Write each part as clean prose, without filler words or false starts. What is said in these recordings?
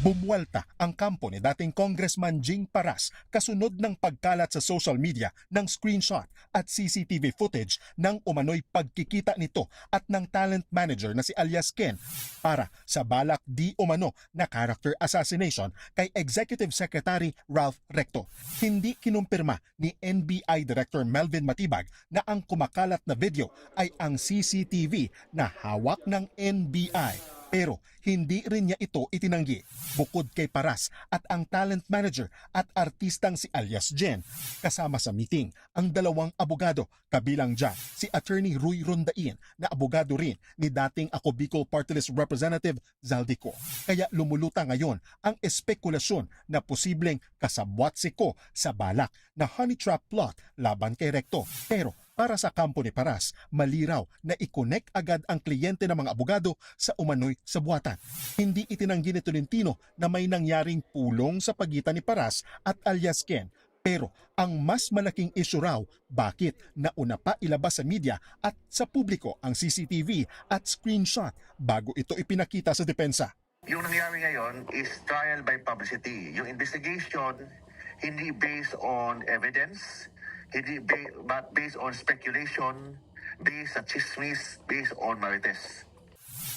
Bumuwelta ang kampo ni dating Congressman Jing Paras kasunod ng pagkalat sa social media ng screenshot at CCTV footage ng umano'y pagkikita nito at ng talent manager na si alias Ken para sa balak di umano na character assassination kay Executive Secretary Ralph Recto. Hindi kinumpirma ni NBI Director Melvin Matibag na ang kumakalat na video ay ang CCTV na hawak ng NBI. Pero hindi rin niya ito itinanggi. Bukod kay Paras at ang talent manager at artistang si alias Jen, kasama sa meeting ang dalawang abogado, kabilang dyan si Attorney Ruy Rondain na abogado rin ni dating Ako Bicol Party List Representative Zaldico. Kaya lumuluta ngayon ang espekulasyon na posibleng kasabwat si Ko sa balak na honey trap plot laban kay Recto. Pero para sa kampo ni Paras, maliraw na i-connect agad ang kliyente ng mga abogado sa umano'y sabuatan. Hindi itinanggi ni Tolentino na may nangyaring pulong sa pagitan ni Paras at alias Ken. Pero ang mas malaking issue raw, bakit nauna pa ilabas sa media at sa publiko ang CCTV at screenshot bago ito ipinakita sa depensa. Yung nangyari ngayon is trial by publicity. Yung investigation, hindi based on evidence, but based on speculation, based sa chismis, based on marites.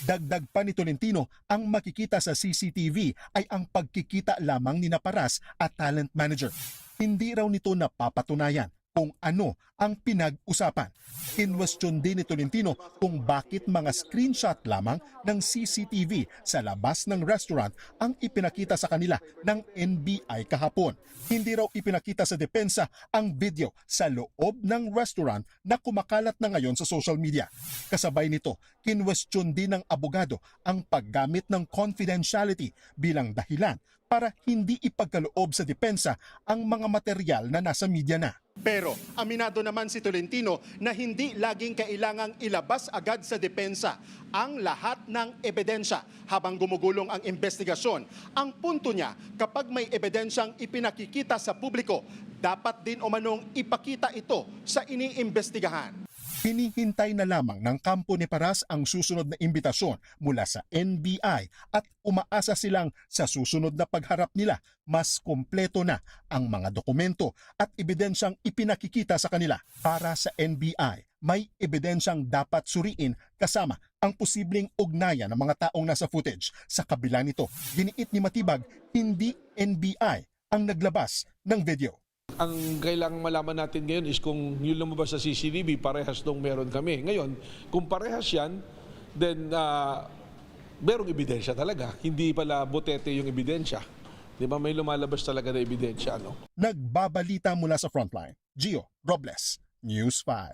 Dagdag pa ni Tolentino, ang makikita sa CCTV ay ang pagkikita lamang ni Paras at talent manager. Hindi raw nito napapatunayan kung ano ang pinag-usapan. Kinwestiyon din ni Tolentino kung bakit mga screenshot lamang ng CCTV sa labas ng restaurant ang ipinakita sa kanila ng NBI kahapon. Hindi raw ipinakita sa depensa ang video sa loob ng restaurant na kumakalat na ngayon sa social media. Kasabay nito, kinwestiyon din ng abogado ang paggamit ng confidentiality bilang dahilan para hindi ipagkaloob sa depensa ang mga material na nasa media na. Pero aminado naman si Tolentino na hindi laging kailangang ilabas agad sa depensa ang lahat ng ebidensya habang gumugulong ang investigasyon. Ang punto niya, kapag may ebidensyang ipinakikita sa publiko, dapat din umanong ipakita ito sa iniimbestigahan. Hinihintay na lamang ng kampo ni Paras ang susunod na imbitasyon mula sa NBI at umaasa silang sa susunod na pagharap nila mas kumpleto na ang mga dokumento at ebidensyang ipinakikita sa kanila. Para sa NBI, may ebidensyang dapat suriin kasama ang posibleng ugnayan ng mga taong nasa footage. Sa kabila nito, giniit ni Matibag, hindi NBI ang naglabas ng video. Ang kailangang malaman natin ngayon is kung yung lumabas sa CCTV, parehas nung meron kami. Ngayon, kung parehas yan, then merong ebidensya talaga. Hindi pala botete yung ebidensya. Di ba may lumalabas talaga na ebidensya, no? Nagbabalita mula sa Frontline, Gio Robles, News 5.